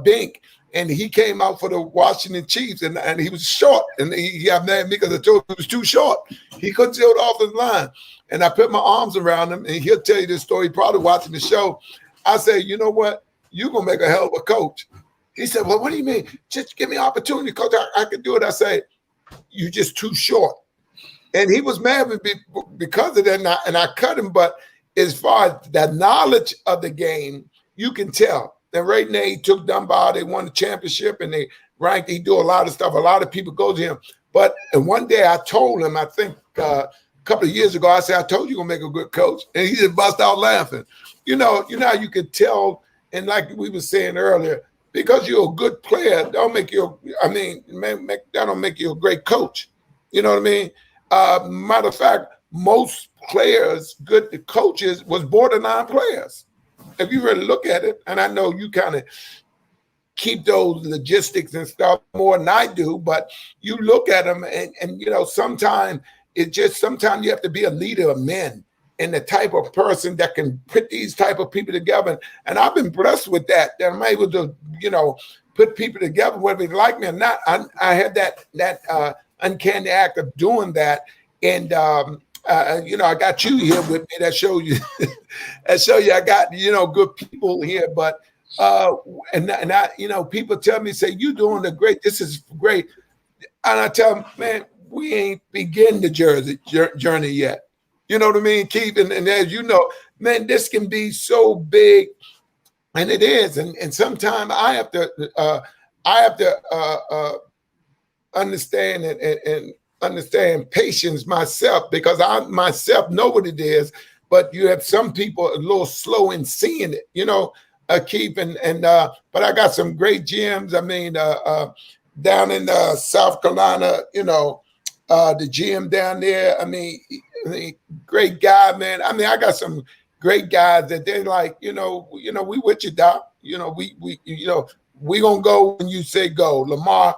Bink. And he came out for the Washington Chiefs, and he was short. And he got mad at me because I told him he was too short. He couldn't see it off his line. And I put my arms around him, and he'll tell you this story. He probably watching the show. I said, you know what? You're going to make a hell of a coach. He said, well, what do you mean? Just give me opportunity, coach. I can do it. I say, you're just too short. And he was mad with me because of that, and I cut him. But as far as the knowledge of the game, you can tell. And right now, he took Dunbar. They won the championship, and they ranked. He do a lot of stuff. A lot of people go to him. But one day, I told him, I think a couple of years ago, I said, I told you you're going to make a good coach. And he just bust out laughing. You know how you could tell, and like we were saying earlier, because you're a good player, don't make you, that don't make you a great coach. You know what I mean? Matter of fact, most players, good coaches, was borderline players. If you really look at it, and I know you kind of keep those logistics and stuff more than I do, but you look at them and sometimes sometimes you have to be a leader of men and the type of person that can put these type of people together. And I've been blessed with that I'm able to, put people together, whether they like me or not. I have that uncanny act of doing that. And, I got you here with me. That show you I got, good people here. But, people tell me, say, you doing the great, this is great. And I tell them, man, we ain't begin the journey yet. You know what I mean, Keith? And as you know, man, this can be so big, and it is. And sometimes I have to understand and understand patience myself, because I myself know what it is. But you have some people a little slow in seeing it, Keith. But I got some great gyms. I mean, down in South Carolina, the gym down there. I mean, great guy, man. I mean, I got some great guys that they're like, we with you, Doc. we gonna go when you say go. Lamar,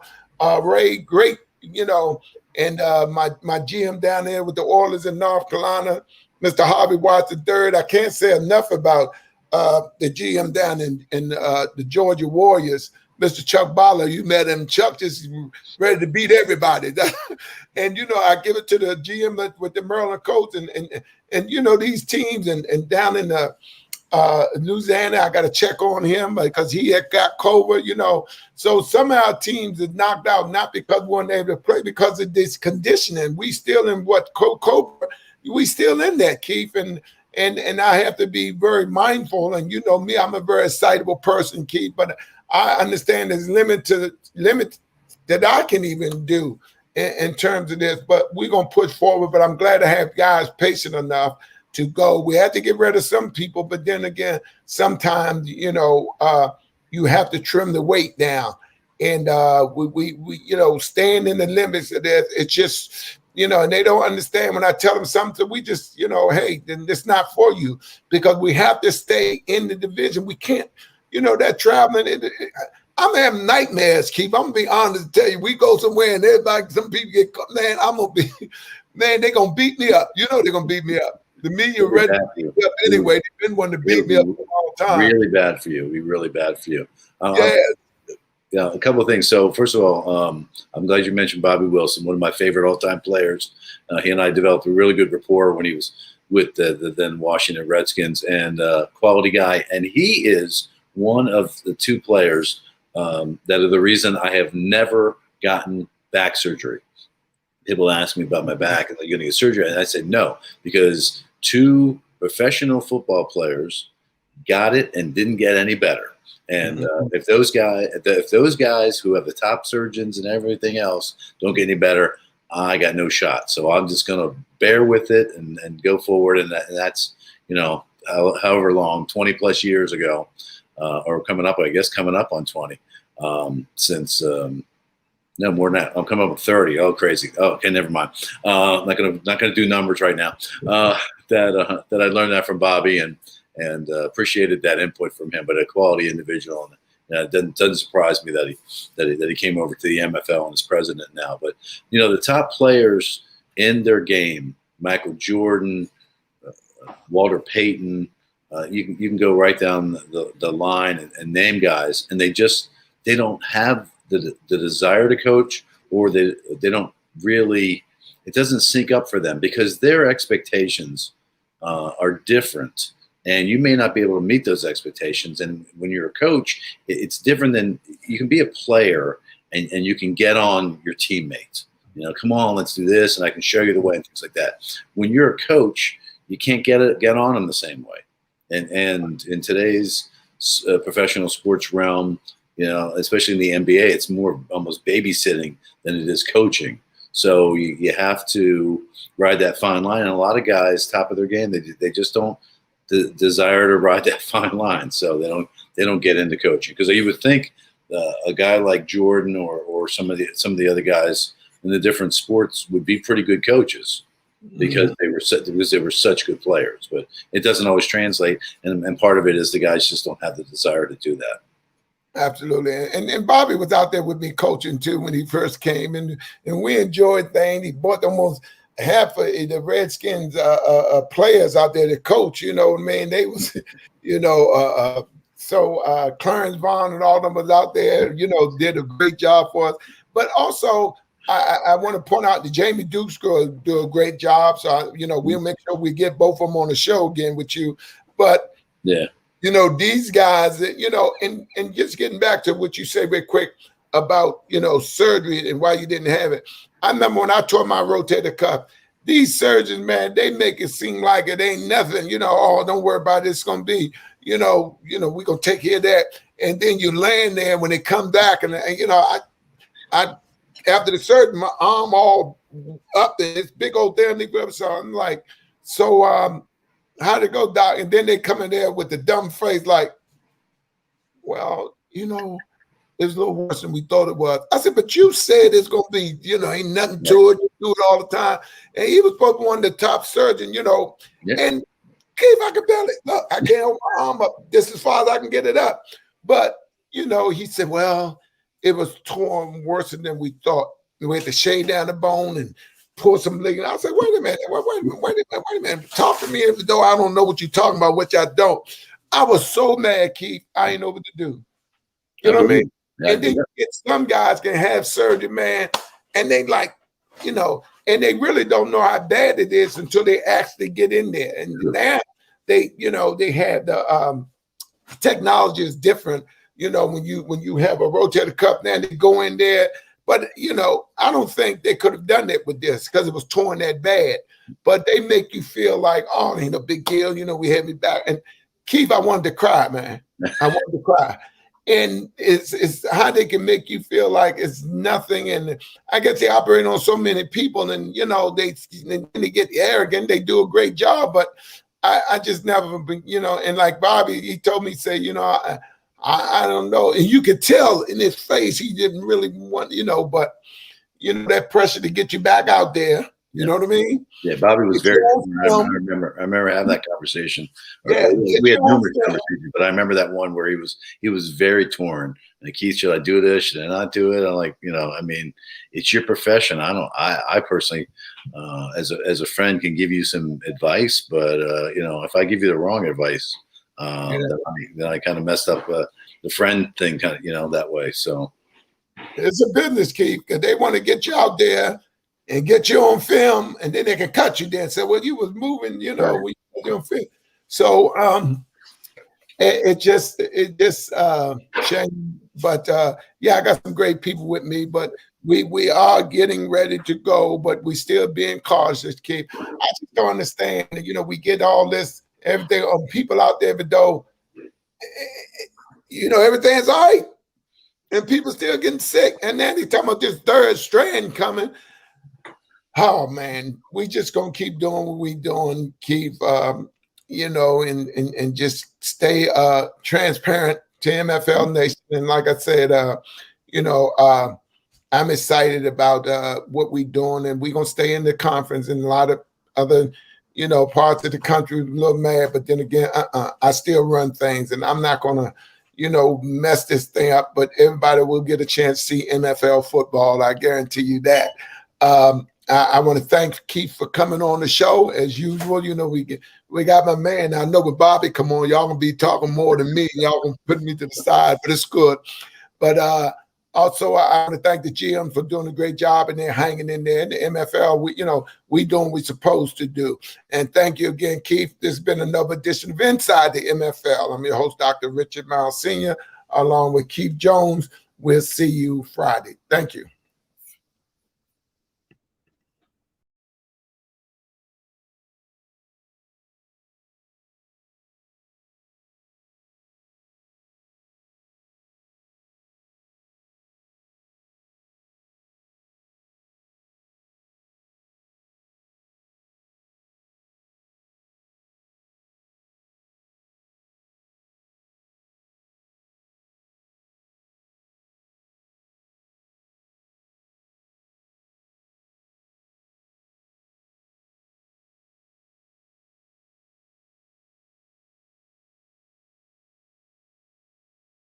Ray, great, and my GM down there with the Oilers in North Carolina, Mr. Harvey Watson III. I can't say enough about the GM down in the Georgia Warriors, Mr. Chuck Baller. You met him. Chuck just ready to beat everybody. And, I give it to the GM with the Maryland Colts and these teams and down in the Louisiana, I got to check on him because he had got COVID, So somehow teams is knocked out, not because we weren't able to play, because of this conditioning. We still in we still in that, Keith, and I have to be very mindful. And you know me, I'm a very excitable person, Keith, but I understand there's limit that I can even do in terms of this. But we're gonna push forward. But I'm glad to have guys patient enough to go. We had to get rid of some people, but then again, sometimes you have to trim the weight down, and we staying in the limits of that. It's just and they don't understand when I tell them something. We just hey, then it's not for you, because we have to stay in the division. We can't that traveling. I'm having nightmares, Keith. I'm gonna be honest and tell you. We go somewhere and everybody, some people get man. I'm gonna be they're gonna beat me up. They're gonna beat me up. The media ready to beat me up anyway. They've been wanting to beat me up for a long time. Really bad for you. Really bad for you. Yeah. A couple of things. So first of all, I'm glad you mentioned Bobby Wilson, one of my favorite all-time players. He and I developed a really good rapport when he was with the then Washington Redskins, and quality guy. And he is one of the two players that are the reason I have never gotten back surgery. People ask me about my back and they're going to get surgery, and I said no, because two professional football players got it and didn't get any better. And if those guys who have the top surgeons and everything else don't get any better, I got no shot. So I'm just going to bear with it and go forward. And that's however long, 20 plus years ago, or coming up on 20, since no more than that. I'm coming up with 30. Oh, crazy. Oh, okay, never mind. Not gonna do numbers right now. That I learned that from Bobby and appreciated that input from him. But a quality individual, and it doesn't surprise me that he came over to the MFL and is president now. But the top players in their game, Michael Jordan, Walter Payton. You can go right down the line and name guys, and they don't have the desire to coach, or they don't really. It doesn't sync up for them because their expectations are different, and you may not be able to meet those expectations. And when you're a coach, it's different than you can be a player and you can get on your teammates. Come on, let's do this, and I can show you the way and things like that. When you're a coach, you can't get on them the same way. And in today's professional sports realm, especially in the NBA, it's more almost babysitting than it is coaching. So you have to ride that fine line. And a lot of guys, top of their game, they just don't desire to ride that fine line. So they don't get into coaching, because you would think a guy like Jordan or some of the other guys in the different sports would be pretty good coaches, because they were such good players. But it doesn't always translate, and part of it is the guys just don't have the desire to do that. Absolutely. And Bobby was out there with me coaching too when he first came, and we enjoyed things. He bought almost half of the Redskins players out there to coach. They was, so Clarence Vaughn and all of them was out there, did a great job for us. But also, I want to point out that Jamie Dukes do a great job. So, we'll make sure we get both of them on the show again with you. But yeah. These guys, and just getting back to what you said real quick about, surgery and why you didn't have it. I remember when I tore my rotator cuff, these surgeons, man, they make it seem like it ain't nothing, oh, don't worry about it. It's going to be, we're going to take care of that. And then you land there when they come back and I after the surgery, my arm all up there, this big old damn thing. So I'm like, how'd it go, doc? And then they come in there with the dumb phrase like, well, it's a little worse than we thought it was. I said, but you said it's going to be, ain't nothing to it. You do it all the time. And he was supposed to be one of the top surgeons, Yeah. And Keith, I can barely, look, I can't hold my arm up. This as far as I can get it up. But he said, well, it was torn worse than we thought. We had to shave down the bone and pull some ligament. I said, wait a minute, wait a minute. Talk to me even though I don't know what you're talking about, which I don't. I was so mad, Keith, I ain't know what to do. You know what I mean? And then some guys can have surgery, man, and they and they really don't know how bad it is until they actually get in there. And now they have the technology is different. When you have a rotator cuff, now they go in there. But I don't think they could have done that with this because it was torn that bad. But they make you feel like, oh, it ain't a big deal. We had me back. And Keith, I wanted to cry, man. I wanted to cry. And it's how they can make you feel like it's nothing. And I guess they operate on so many people, and they get arrogant. They do a great job, but I just never been, and like Bobby, he told me, say, I don't know. And you could tell in his face he didn't really want, but that pressure to get you back out there. You know what I mean? Yeah, Bobby was very. I remember having that conversation. Yeah, we had numerous conversations, but I remember that one where he was very torn. Like, Keith, should I do this? Should I not do it? I'm like, I mean, it's your profession. I personally, as a friend, can give you some advice, but if I give you the wrong advice, then I kind of messed up the friend thing, kind of, that way. So it's a business, Keith, because they want to get you out there and get you on film, and then they can cut you there and say, well, you was moving, we on film. So it just changed. But I got some great people with me, but we are getting ready to go, but we still being cautious, Keith. I just don't understand that, we get all this, everything on people out there, but though, everything's all right. And people still getting sick. And then they talking about this third strand coming. Oh man, we just gonna keep doing what we doing, keep and just stay transparent to MFL Nation. And like I said, I'm excited about what we're doing, and we're gonna stay in the conference. And a lot of other parts of the country a little mad, but then again, I still run things, and I'm not gonna mess this thing up. But everybody will get a chance to see MFL football. I guarantee you that. I want to thank Keith for coming on the show as usual. We got my man. I know when Bobby come on, y'all gonna be talking more than me. Y'all gonna put me to the side, but it's good. But also, I want to thank the GM for doing a great job, and they're hanging in there. In the MFL, we doing what we're supposed to do. And thank you again, Keith. This has been another edition of Inside the MFL. I'm your host, Dr. Richard Myles Sr., along with Keith Jones. We'll see you Friday. Thank you.